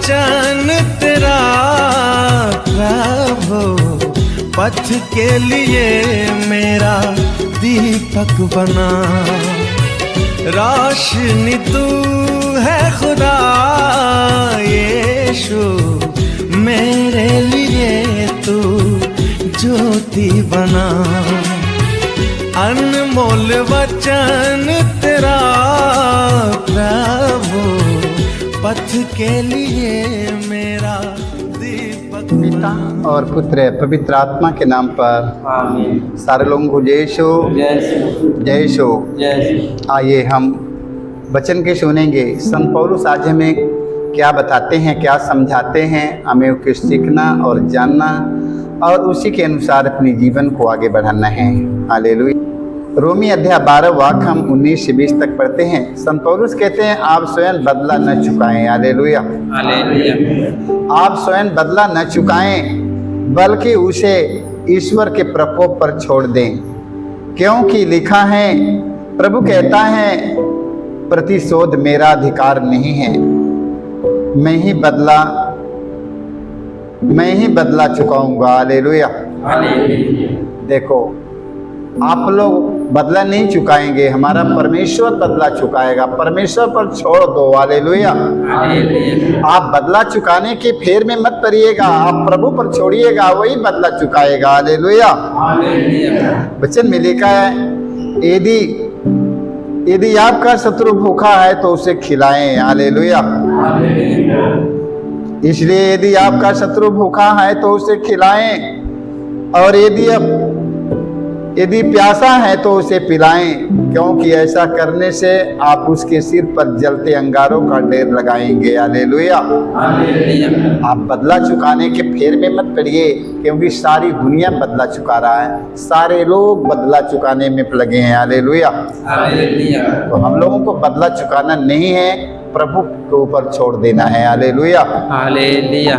वचन तेरा प्रभु पथ के लिए मेरा दीपक बना। रोशनी तू है खुदा यीशु, मेरे लिए तू ज्योति बना। अनमोल वचन तेरा प्रभु पथ के लिए मेरा दीपक पिता और पुत्र पवित्र आत्मा के नाम पर आमीन। सारे लोगों को जय शो जय शो। आइए हम वचन के सुनेंगे। संत पौलुस आज हमें क्या बताते हैं, क्या समझाते हैं, हमें उसको सीखना और जानना और उसी के अनुसार अपने जीवन को आगे बढ़ाना है। हालेलुया। रोमी अध्याय 12 वाक्य हम 19 से 20 तक पढ़ते हैं। संत पौलुस कहते हैं आप स्वयं बदला न चुकाएं। हालेलुया। आप स्वयं बदला न चुकाएं बल्कि उसे ईश्वर के प्रकोप पर छोड़ दें, क्योंकि लिखा है प्रभु कहता है प्रतिशोध मेरा अधिकार नहीं है, मैं ही बदला चुकाऊंगा। हालेलुया। देखो आप लोग बदला नहीं चुकाएंगे, हमारा परमेश्वर बदला चुकाएगा। परमेश्वर पर छोड़ दो। हालेलुया। आप बदला चुकाने के फेर में मत पड़िएगा, आप प्रभु पर छोड़िएगा, वही बदला चुकाएगा। हालेलुया। वचन में लिखा है यदि आपका शत्रु भूखा है तो उसे खिलाएं। हालेलुया। इसलिए यदि आपका शत्रु भूखा है तो उसे खिलाएं, और यदि प्यासा है तो उसे पिलाएं, क्योंकि ऐसा करने से आप उसके सिर पर जलते अंगारों का ढेर लगाएंगे। हालेलुया। आप बदला चुकाने के फेर में मत पड़िए, क्योंकि सारी दुनिया बदला चुका रहा है, सारे लोग बदला चुकाने में लगे हैं। हालेलुया। तो हम लोगों को बदला चुकाना नहीं है, प्रभु के ऊपर छोड़ देना है। हालेलुया।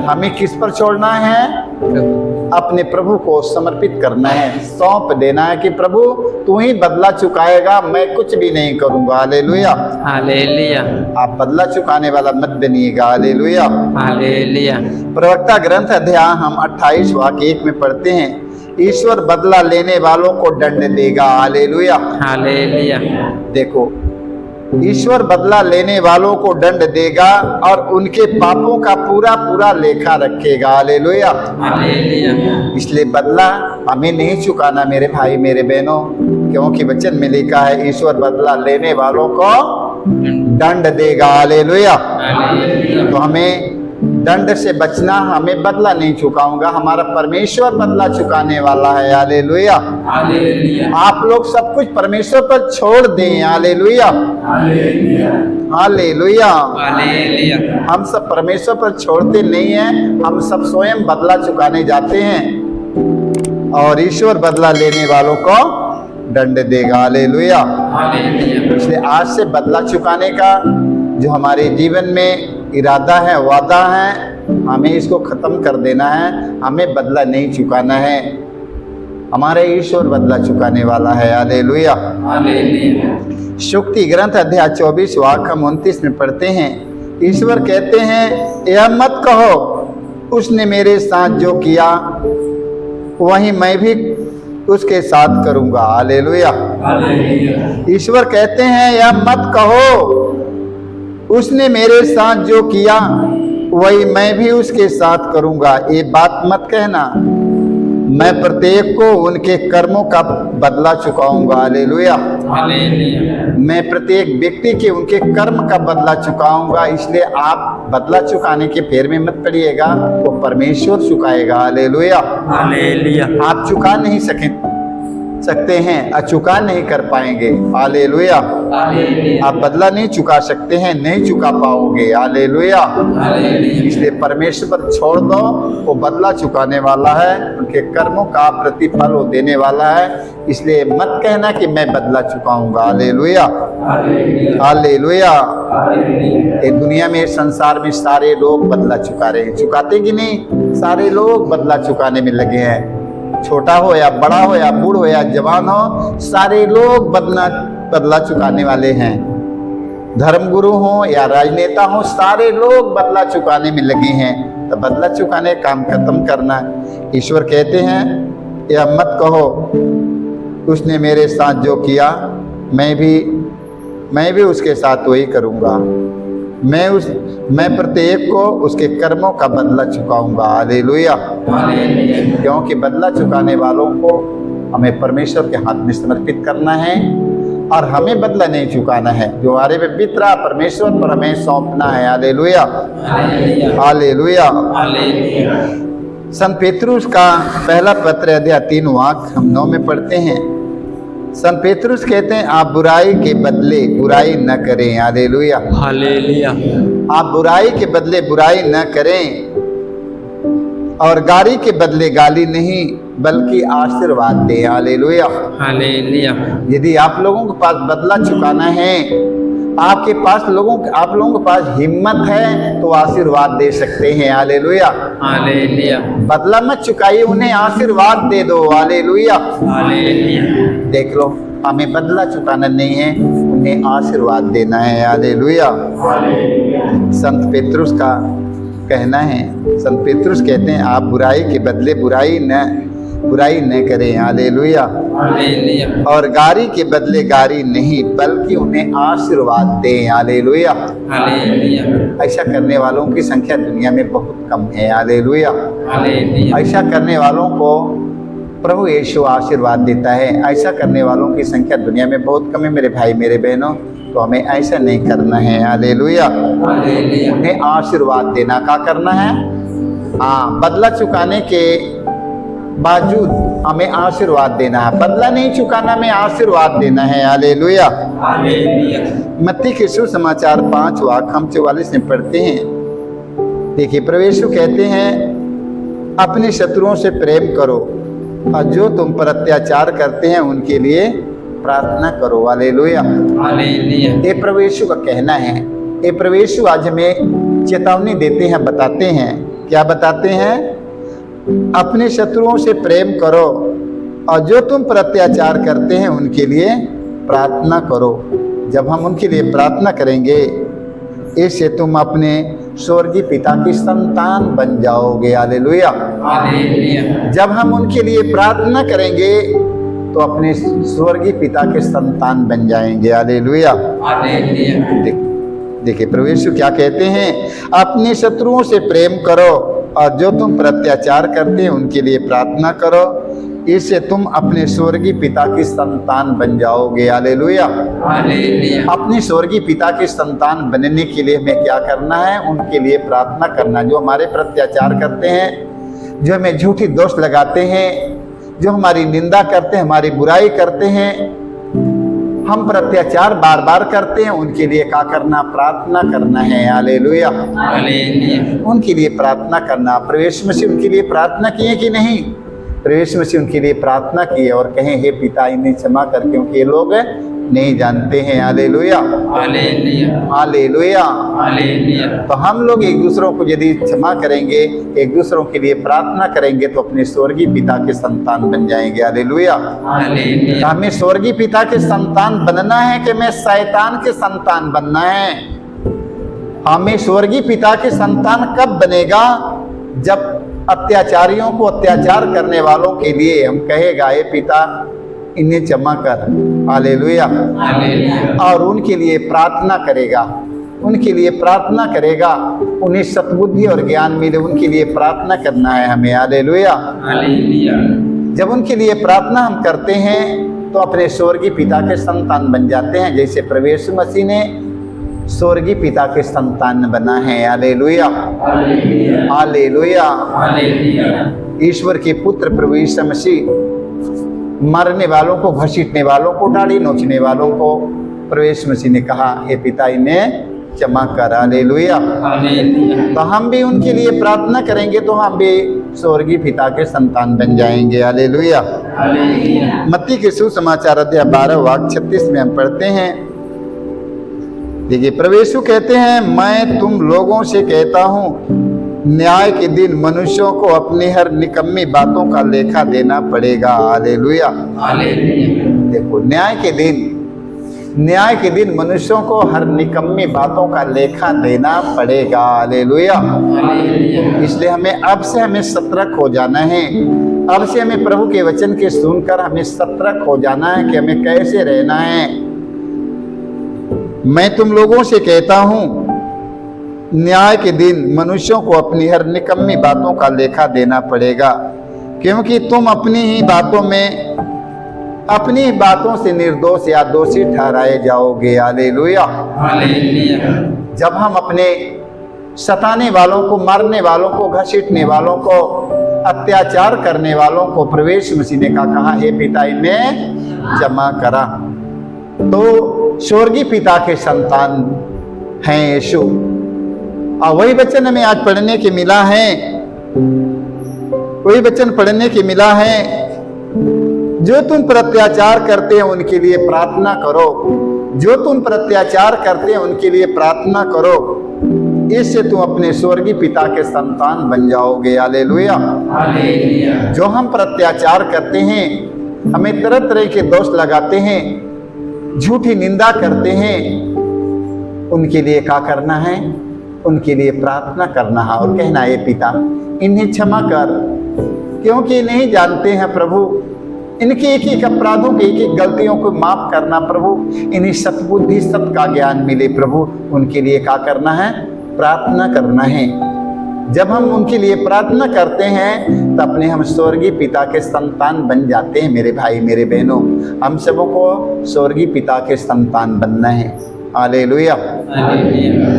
हमें किस पर छोड़ना है? अपने प्रभु को समर्पित करना है, सौंप देना है कि प्रभु तू ही बदला चुकाएगा, मैं कुछ भी नहीं करूंगा। हालेलुया। आप बदला चुकाने वाला मत बनिएगा। हालेलुया। प्रवक्ता ग्रंथ अध्याय हम 28 वाक्य 1 में पढ़ते हैं, ईश्वर बदला लेने वालों को दंड देगा। हालेलुया। देखो ईश्वर बदला लेने वालों को दंड देगा और उनके पापों का पूरा लेखा रखेगा। हालेलुया। इसलिए बदला हमें नहीं चुकाना मेरे भाई मेरे बहनों, क्योंकि वचन में लिखा है ईश्वर बदला लेने वालों को दंड देगा। हालेलुया। तो हमें दंड से बचना, हमें बदला नहीं चुकाऊंगा, हमारा परमेश्वर बदला चुकाने वाला है। हालेलुया। आप लोग सब कुछ परमेश्वर पर छोड़ दें। हालेलुया। हालेलुया। हम सब परमेश्वर पर छोड़ते नहीं हैं, हम सब स्वयं बदला चुकाने जाते हैं और ईश्वर बदला लेने वालों को दंड देगा। हालेलुया। इसलिए आज से बदला चुकाने का जो हमारे जीवन में इरादा है, वादा है, हमें इसको खत्म कर देना है। हमें बदला नहीं चुकाना है, हमारे ईश्वर बदला चुकाने वाला है। हालेलुया। शुक्ति ग्रंथ अध्याय 24 वाक्य 29 में पढ़ते हैं, ईश्वर कहते हैं यह मत कहो उसने मेरे साथ जो किया वही मैं भी उसके साथ करूंगा। हालेलुया। ईश्वर कहते हैं यह मत कहो उसने मेरे साथ जो किया वही मैं भी उसके साथ करूंगा। ये बात मत कहना, मैं प्रत्येक को उनके कर्मों का बदला चुकाऊंगा। हालेलुया। मैं प्रत्येक व्यक्ति के उनके कर्म का बदला चुकाऊंगा। इसलिए आप बदला चुकाने के फेर में मत पड़िएगा, वो परमेश्वर चुकाएगा। हालेलुया। आप चुका नहीं सकते हैं, चुका नहीं कर पाएंगे। हालेलुया। आप बदला नहीं चुका सकते हैं, नहीं चुका पाओगे। हालेलुया। इसलिए परमेश्वर पर छोड़ दो, वो बदला चुकाने वाला है, उनके कर्मों का प्रतिफल वो देने वाला है। इसलिए मत कहना कि मैं बदला चुकाऊंगा। हालेलुया। हालेलुया। ये दुनिया में, संसार में सारे लोग बदला चुका रहे हैं, चुकाते कि नहीं? सारे लोग बदला चुकाने में लगे हैं, छोटा हो या बड़ा हो या बूढ़ हो या जवान हो, सारे लोग बदला चुकाने वाले हैं। धर्मगुरु हों या राजनेता हों, सारे लोग बदला चुकाने में लगे हैं। तो बदला चुकाने का काम खत्म करना। ईश्वर कहते हैं या मत कहो उसने मेरे साथ जो किया मैं भी उसके साथ वही करूँगा। मैं प्रत्येक को उसके कर्मों का बदला चुकाऊंगा। हालेलुया। क्योंकि बदला चुकाने वालों को हमें परमेश्वर के हाथ में समर्पित करना है और हमें बदला नहीं चुकाना है। जो हमारे पे बीत रहा परमेश्वर पर हमें सौंपना है। Hallelujah, hallelujah. संत पेतरुस का पहला पत्र अध्याय 3 वाक्य हम 9 में पढ़ते हैं। संत पेतरुस कहते हैं आप बुराई के बदले बुराई न करें। Hallelujah, hallelujah. आप बुराई के बदले बुराई न करें और गाली के बदले गाली नहीं बल्कि आशीर्वाद दें। Hallelujah, hallelujah. यदि आप लोगों के पास बदला चुकाना है, आप लोगों के पास हिम्मत है तो आशीर्वाद दे सकते हैं। Hallelujah, hallelujah. बदला मत चुकाइए, उन्हें आशीर्वाद दे दो। Hallelujah, hallelujah. देख लो, हमें बदला चुकाना नहीं है, उन्हें आशीर्वाद देना है। हालेलुया। संत पेतरुस का कहना है, संत पेतरुस कहते हैं आप बुराई के बदले बुराई न करें। Hallelujah, hallelujah. और गारी के बदले गारी नहीं बल्कि उन्हें आशीर्वाद दें। Hallelujah, hallelujah. ऐसा करने वालों की संख्या दुनिया में बहुत कम है। Hallelujah, hallelujah. ऐसा करने वालों को प्रभु यीशु आशीर्वाद देता है। ऐसा करने वालों की संख्या दुनिया में बहुत कम है मेरे भाई मेरे बहनों। तो हमें ऐसा नहीं करना है। Hallelujah, hallelujah. उन्हें आशीर्वाद देना का करना है। हाँ, बदला चुकाने के बावजूद हमें आशीर्वाद देना है, बदला नहीं चुकाना में आशीर्वाद देना है। Hallelujah, hallelujah. मत्ती के सुसमाचार 5 वाक्य हम 44 में पढ़ते हैं। देखिए, प्रभु यीशु कहते हैं अपने शत्रुओं से प्रेम करो और जो तुम पर अत्याचार करते हैं उनके लिए प्रार्थना करो। Hallelujah, hallelujah. ये प्रभु यीशु का कहना है। ये प्रभु यीशु आज हमें चेतावनी देते हैं, बताते हैं। क्या बताते हैं? अपने शत्रुओं से प्रेम करो और जो तुम पर अत्याचार करते हैं उनके लिए प्रार्थना करो। जब हम उनके लिए प्रार्थना करेंगे इससे तुम अपने स्वर्गीय पिता की संतान बन जाओगे। Hallelujah, hallelujah. जब हम उनके लिए प्रार्थना करेंगे तो अपने स्वर्गीय पिता के संतान बन जाएंगे। Hallelujah, hallelujah. देखिए प्रभु यीशु क्या कहते हैं, अपने शत्रुओं से प्रेम करो और जो तुम पर अत्याचार करते हैं उनके लिए प्रार्थना करो, इससे तुम अपने स्वर्गीय पिता की संतान बन जाओगे। Hallelujah, hallelujah. अपने स्वर्गीय पिता की संतान बनने के लिए हमें क्या करना है? उनके लिए प्रार्थना करना। जो हमारे पर अत्याचार करते हैं, जो हमें झूठी दोष लगाते हैं, जो हमारी निंदा करते हैं, हमारी बुराई करते हैं, हम पर अत्याचार बार बार करते हैं, उनके लिए क्या करना? प्रार्थना करना है। Hallelujah, hallelujah. उनके लिए प्रार्थना करना। प्रभु यीशु मसीह उनके लिए प्रार्थना किए कि नहीं? प्रभु यीशु मसीह उनके लिए प्रार्थना किए और कहें हे पिता इन्हें क्षमा कर, क्योंकि ये लोग नहीं जानते हैं। Hallelujah, hallelujah. हालेलुया। हालेलुया। तो हम लोग एक दूसरों को यदि क्षमा करेंगे, एक दूसरों के लिए प्रार्थना करेंगे तो अपने स्वर्गीय पिता के संतान बन जाएंगे। हालेलुया। हालेलुया। तो हमें स्वर्गीय पिता के संतान बनना है कि हमें शैतान के संतान बनना है? हमें स्वर्गीय पिता के संतान कब बनेगा? जब अत्याचारियों को अत्याचार करने वालों के लिए हम कहेगा हे पिता इन्हें क्षमा कर। Hallelujah, hallelujah. और उनके लिए प्रार्थना करेगा, उनके लिए प्रार्थना करेगा, उन्हें सद्बुद्धि और ज्ञान मिले, उनके लिए प्रार्थना करना है हमें। Hallelujah, hallelujah. जब उनके लिए प्रार्थना हम करते हैं तो अपने स्वर्गीय पिता के संतान बन जाते हैं, जैसे प्रभु यीशु मसीह ने स्वर्गीय पिता के संतान बना है। Hallelujah, hallelujah. हालेलुया। हालेलुया। ईश्वर के पुत्र प्रभु यीशु मसीह मारने वालों को, घसीटने वालों को, दाढ़ी नोचने वालों को प्रभु यीशु मसीह ने कहा हे पिता इन्हें क्षमा कर। हालेलुया। हालेलुया। तो हम भी उनके लिए प्रार्थना करेंगे तो हम भी स्वर्गीय पिता के संतान बन जाएंगे। हालेलुया। हालेलुया। मत्ती के सुसमाचार अध्याय 12 वाक्य 36 में हम पढ़ते हैं। देखिए प्रभु यीशु कहते हैं मैं तुम लोगों से कहता हूँ न्याय के दिन मनुष्यों को अपनी हर निकम्मी बातों का लेखा देना पड़ेगा। हालेलुया। हालेलुया। देखो न्याय के दिन न्याय के दिन मनुष्यों को हर निकम्मी बातों का लेखा देना पड़ेगा। हालेलुया। इसलिए हमें सतर्क हो जाना है। अब से हमें प्रभु के वचन के सुनकर हमें सतर्क हो जाना है कि हमें कैसे रहना है। मैं तुम लोगों से कहता हूं, न्याय के दिन मनुष्यों को अपनी हर निकम्मी बातों का लेखा देना पड़ेगा, क्योंकि तुम अपनी ही बातों से निर्दोष या दोषी ठहराए जाओगे। हालेलुया। जब हम अपने सताने वालों को, मारने वालों को, घसीटने वालों को, अत्याचार करने वालों को प्रवेश मसीह ने कहा, हे पिता इन्हें क्षमा करा, तो स्वर्गीय पिता के संतान हैं यीशु। और वही वचन हमें आज पढ़ने के मिला है, वही वचन पढ़ने के मिला है, जो तुम पर अत्याचार करते हैं उनके लिए प्रार्थना करो, जो तुम पर अत्याचार करते हैं उनके लिए प्रार्थना करो, इससे तुम अपने स्वर्गीय पिता के संतान बन जाओगे। हालेलुया। जो हम पर अत्याचार करते हैं, हमें तरह तरह के दोष लगाते हैं, झूठी निंदा करते हैं, उनके लिए क्या करना है? उनके लिए प्रार्थना करना है और कहना है, पिता इन्हें क्षमा कर, क्योंकि नहीं जानते हैं प्रभु, इनके एक एक अपराधों के, एक एक गलतियों को माफ करना प्रभु, इन्हें सतबुद्धि सत का ज्ञान मिले प्रभु। उनके लिए क्या करना है? प्रार्थना करना है। जब हम उनके लिए प्रार्थना करते हैं तो अपने हम स्वर्गीय पिता के संतान बन जाते हैं। मेरे भाई मेरे बहनों, हम सबों को स्वर्गीय पिता के संतान बनना है। हालेलुया।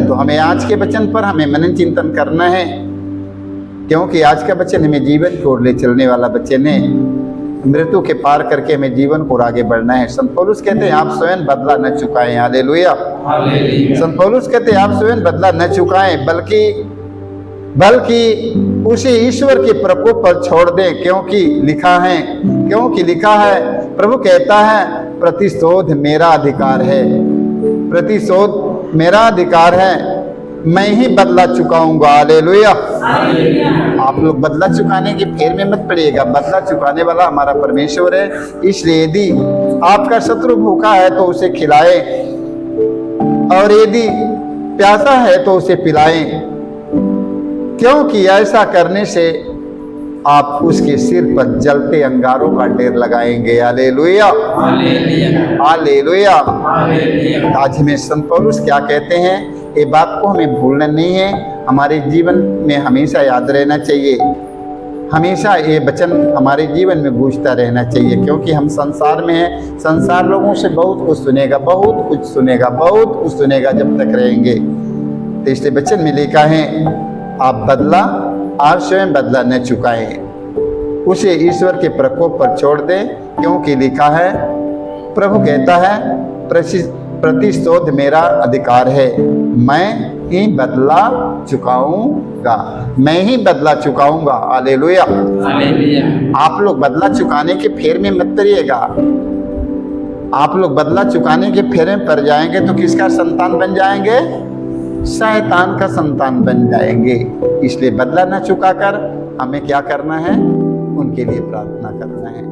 तो हमें आज के वचन पर हमें मनन चिंतन करना है, क्योंकि आज का वचन हमें जीवन की ओर ले चलने वाला वचन है। मृत्यु के पार करके हमें जीवन को आगे बढ़ना है। संत पौलुस कहते हैं, आप स्वयं बदला न चुकाएं। हालेलुया। संत पौलुस कहते हैं, आप स्वयं बदला न चुकाएं, बल्कि उसे ईश्वर के प्रकोप पर छोड़ दें, क्योंकि लिखा है, प्रभु कहता है, प्रतिशोध मेरा अधिकार है, प्रतिशोध मेरा अधिकार है, मैं ही बदला चुकाऊंगा। हालेलुया। आप लोग बदला चुकाने के फेर में मत पड़िएगा। बदला चुकाने वाला हमारा परमेश्वर है। इसलिए यदि आपका शत्रु भूखा है तो उसे खिलाए, और यदि प्यासा है तो उसे पिलाएं, क्योंकि ऐसा करने से आप उसके सिर पर जलते अंगारों का ढेर लगाएंगे। हालेलुया। हालेलुया। आज में संत पौलुस क्या कहते हैं, ये बात को हमें भूलना नहीं है, हमारे जीवन में हमेशा याद रहना चाहिए, हमेशा ये वचन हमारे जीवन में गूंजता रहना चाहिए, क्योंकि हम संसार में हैं। संसार लोगों से बहुत कुछ सुनेगा, बहुत कुछ सुनेगा जब तक रहेंगे। तो इसलिए वचन में लिखा है, आप स्वयं बदला न चुकाएं, उसे ईश्वर के प्रकोप पर छोड़ दें, क्योंकि लिखा है, प्रभु कहता है, प्रतिशोध मेरा अधिकार है, मैं ही बदला चुकाऊंगा। हालेलुया। आप लोग बदला चुकाने के फेर में मत पड़िएगा। आप लोग बदला चुकाने के फेर में पड़ जाएंगे तो किसका संतान बन जाएंगे? शैतान का संतान बन जाएंगे। इसलिए बदला न चुकाकर हमें क्या करना है? उनके लिए प्रार्थना करना है।